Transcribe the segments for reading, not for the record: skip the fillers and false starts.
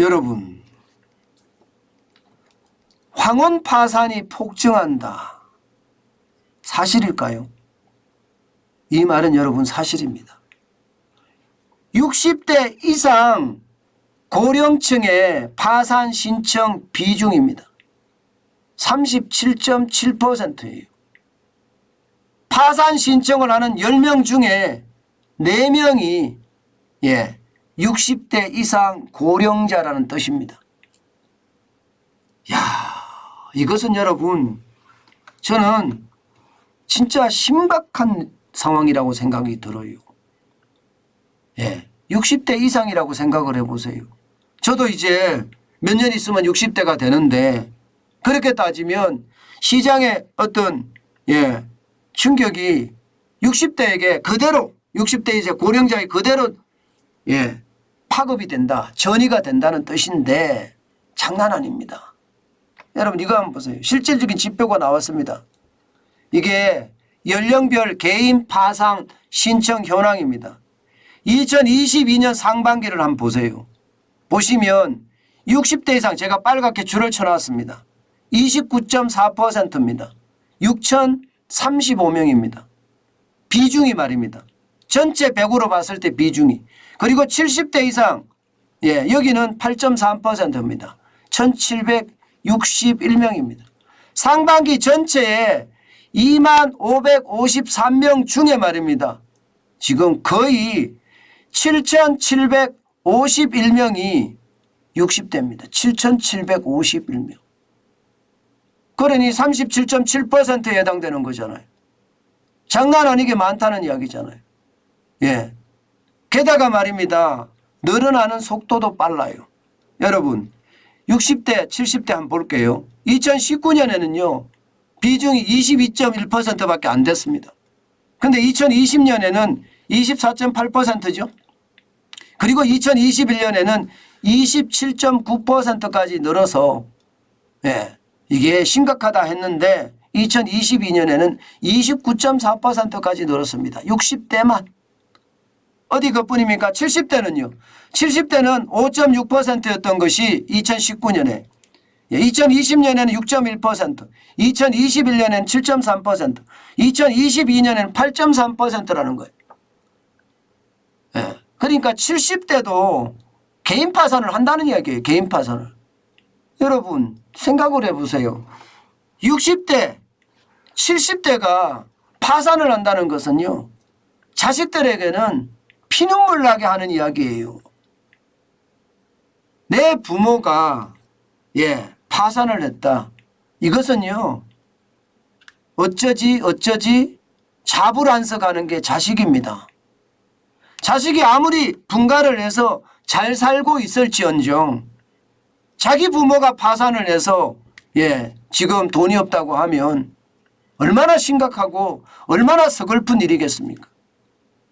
여러분, 황혼 파산이 폭증한다. 사실일까요? 이 말은 여러분 사실입니다. 60대 이상 고령층의 파산 신청 비중입니다. 37.7%예요. 파산 신청을 하는 10명 중에 4명이 60대 이상 고령자라는 뜻입니다. 이것은 여러분, 저는 진짜 심각한 상황이라고 생각이 들어요. 60대 이상이라고 생각을 해보세요. 저도 이제 몇 년 있으면 60대가 되는데, 그렇게 따지면 시장의 어떤 충격이 60대에게 그대로, 60대 이제 고령자에 그대로 파급이 된다, 전이가 된다는 뜻인데 장난 아닙니다. 여러분, 이거 한번 보세요. 실질적인 지표가 나왔습니다. 이게 연령별 개인 파산 신청 현황입니다. 2022년 상반기를 한번 보세요. 보시면 60대 이상, 제가 빨갛게 줄을 쳐놨습니다. 29.4%입니다. 6,035명입니다. 비중이 말입니다. 전체 100으로 봤을 때 비중이. 그리고 70대 이상, 여기는 8.3%입니다. 1,761명입니다. 상반기 전체에 2553명 중에 말입니다. 지금 거의 7,751명이 60대입니다. 7,751명. 그러니 37.7%에 해당되는 거잖아요. 장난 아니게 많다는 이야기잖아요. 게다가 말입니다. 늘어나는 속도도 빨라요. 여러분, 60대, 70대 한번 볼게요. 2019년에는요. 비중이 22.1%밖에 안 됐습니다. 근데 2020년에는 24.8%죠. 그리고 2021년에는 27.9%까지 늘어서 이게 심각하다 했는데 2022년에는 29.4%까지 늘었습니다. 60대만. 어디 그뿐입니까? 70대는요. 70대는 5.6%였던 것이 2019년에, 2020년에는 6.1%, 2021년에는 7.3%, 2022년에는 8.3%라는 거예요. 그러니까 70대도 개인 파산을 한다는 이야기예요. 개인 파산을. 여러분, 생각을 해보세요. 60대, 70대가 파산을 한다는 것은요, 자식들에게는 피눈물 나게 하는 이야기예요. 내 부모가 파산을 했다. 이것은요, 어쩌지 자불안석하는 게 자식입니다. 자식이 아무리 분가를 해서 잘 살고 있을지언정 자기 부모가 파산을 해서 지금 돈이 없다고 하면 얼마나 심각하고 얼마나 서글픈 일이겠습니까?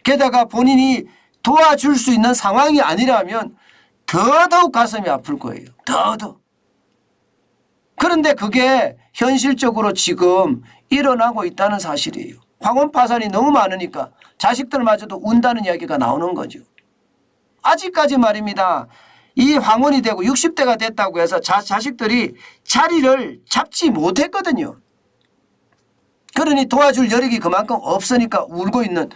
게다가 본인이 도와줄 수 있는 상황이 아니라면 더더욱 가슴이 아플 거예요. 더더욱. 그런데 그게 현실적으로 지금 일어나고 있다는 사실이에요. 황혼 파산이 너무 많으니까 자식들마저도 운다는 이야기가 나오는 거죠. 아직까지 말입니다. 이 황혼이 되고 60대가 됐다고 해서 자식들이 자리를 잡지 못했거든요. 그러니 도와줄 여력이 그만큼 없으니까 울고 있는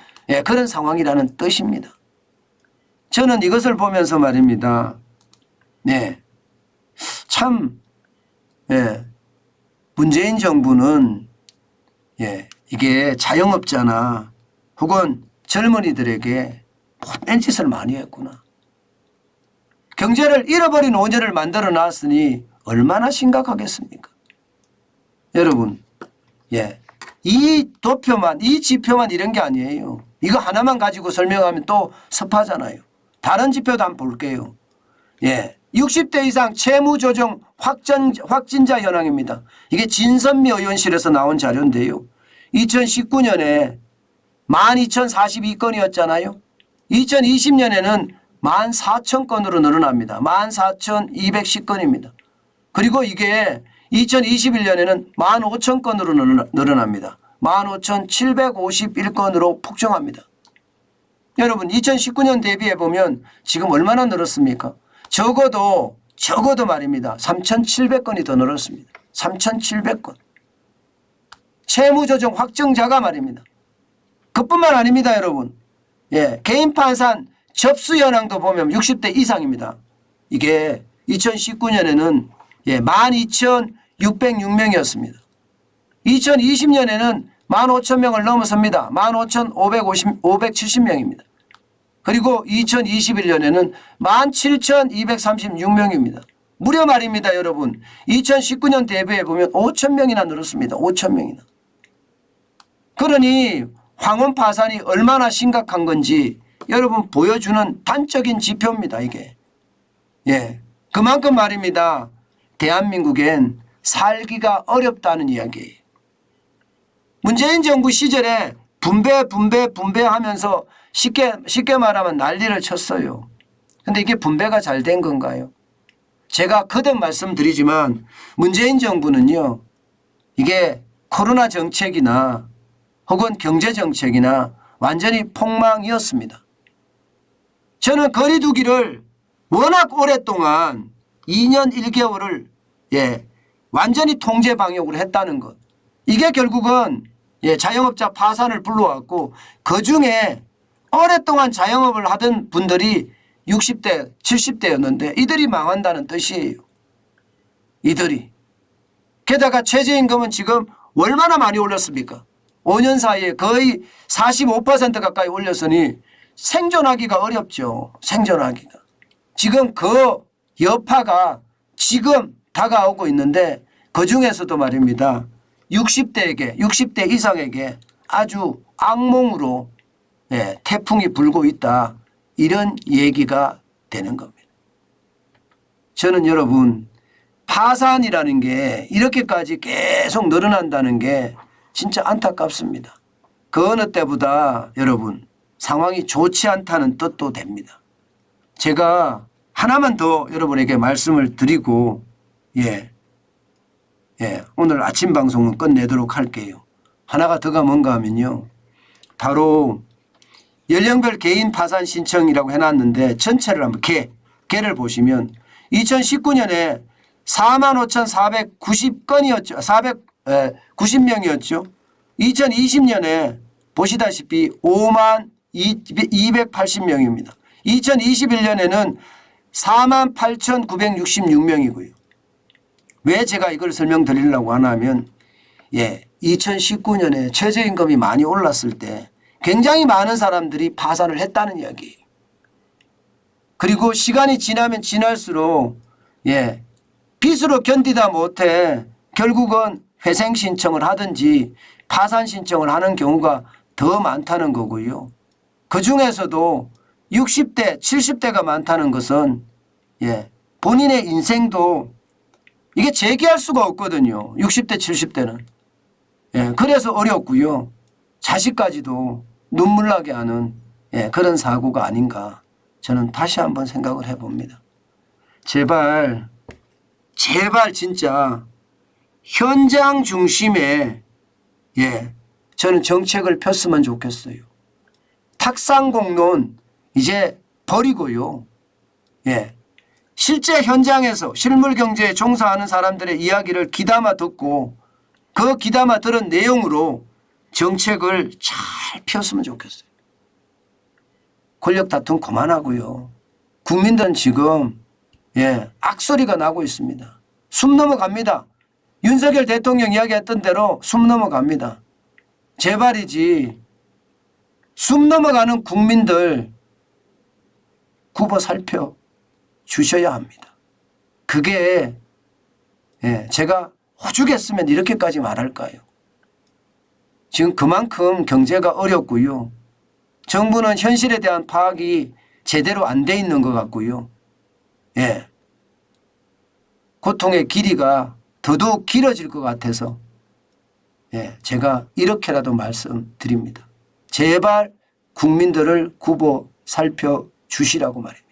그런 상황이라는 뜻입니다. 저는 이것을 보면서 말입니다. 참 문재인 정부는 이게 자영업자나 혹은 젊은이들에게 못된 짓을 많이 했구나. 경제를 잃어버린 5년을 만들어 놨으니 얼마나 심각하겠습니까? 여러분, 이 도표만, 이 지표만 이런 게 아니에요. 이거 하나만 가지고 설명하면 또 섭하잖아요. 다른 지표도 한번 볼게요. 60대 이상 채무조정 확진자 현황입니다. 이게 진선미 의원실에서 나온 자료인데요. 2019년에 12,042건이었잖아요. 2020년에는 14,000건으로 늘어납니다. 14,210건입니다. 그리고 이게 2021년에는 15,000건으로 늘어납니다. 15,751건으로 폭증합니다. 여러분, 2019년 대비해 보면 지금 얼마나 늘었습니까? 적어도 적어도 말입니다. 3,700건이 더 늘었습니다. 3,700건. 채무조정 확정자가 말입니다. 그뿐만 아닙니다, 여러분. 예, 개인 파산 접수 현황도 보면 60대 이상입니다. 이게 2019년에는 12,606명이었습니다. 2020년에는 15,000명을 넘어섭니다. 15,570명입니다. 그리고 2021년에는 17,236명입니다. 무려 말입니다, 여러분. 2019년 대비해 보면 5,000명이나 늘었습니다. 5,000명이나. 그러니 황혼 파산이 얼마나 심각한 건지 여러분 보여주는 단적인 지표입니다, 이게. 예. 그만큼 말입니다. 대한민국엔 살기가 어렵다는 이야기예요. 문재인 정부 시절에 분배하면서 쉽게 말하면 난리를 쳤어요. 그런데 이게 분배가 잘 된 건가요? 제가 거듭 말씀드리지만 문재인 정부는요. 이게 코로나 정책이나 혹은 경제 정책이나 완전히 폭망이었습니다. 저는 거리 두기를 워낙 오랫동안 2년 1개월을 완전히 통제 방역으로 했다는 것. 이게 결국은 자영업자 파산을 불러왔고 그중에 오랫동안 자영업을 하던 분들이 60대 70대였는데 이들이 망한다는 뜻이에요. 이들이. 게다가 최저임금은 지금 얼마나 많이 올렸습니까? 5년 사이에 거의 45% 가까이 올렸으니 생존하기가 어렵죠. 생존하기가. 지금 그 여파가 지금 다가오고 있는데 그중에서도 말입니다. 60대 이상에게 아주 악몽으로 태풍이 불고 있다. 이런 얘기가 되는 겁니다. 저는 여러분 파산이라는 게 이렇게까지 계속 늘어난다는 게 진짜 안타깝습니다. 그 어느 때보다 여러분 상황이 좋지 않다는 뜻도 됩니다. 제가 하나만 더 여러분에게 말씀을 드리고 오늘 아침 방송은 끝내도록 할게요. 하나가 더가 뭔가 하면요. 바로 연령별 개인 파산 신청이라고 해놨는데 전체를 한번 개를 보시면 2019년에 45,490건이었죠. 490명이었죠. 2020년에 보시다시피 52,280명입니다. 2021년에는 48,966명이고요. 왜 제가 이걸 설명드리려고 하냐면 2019년에 최저임금이 많이 올랐을 때 굉장히 많은 사람들이 파산을 했다는 이야기예요. 그리고 시간이 지나면 지날수록 빚으로 견디다 못해 결국은 회생 신청을 하든지 파산 신청을 하는 경우가 더 많다는 거고요. 그중에서도 60대 70대가 많다는 것은 본인의 인생도 이게 재기할 수가 없거든요. 60대 70대는. 그래서 어렵고요. 자식까지도 눈물 나게 하는 그런 사고가 아닌가 저는 다시 한번 생각을 해봅니다. 제발 진짜 현장 중심에 저는 정책을 폈으면 좋겠어요. 탁상공론 이제 버리고요. 실제 현장에서 실물경제에 종사하는 사람들의 이야기를 귀담아 듣고 그 귀담아 들은 내용으로 정책을 잘 폈으면 좋겠어요. 권력 다툼 그만하고요. 국민들은 지금 악소리가 나고 있습니다. 숨 넘어갑니다. 윤석열 대통령 이야기했던 대로 숨 넘어갑니다. 제발이지 숨 넘어가는 국민들 굽어 살펴 주셔야 합니다. 그게 제가 오죽했으면 이렇게까지 말할까요? 지금 그만큼 경제가 어렵고요. 정부는 현실에 대한 파악이 제대로 안 돼 있는 것 같고요. 고통의 길이가 더더욱 길어질 것 같아서 제가 이렇게라도 말씀드립니다. 제발 국민들을 굽어 살펴 주시라고 말입니다.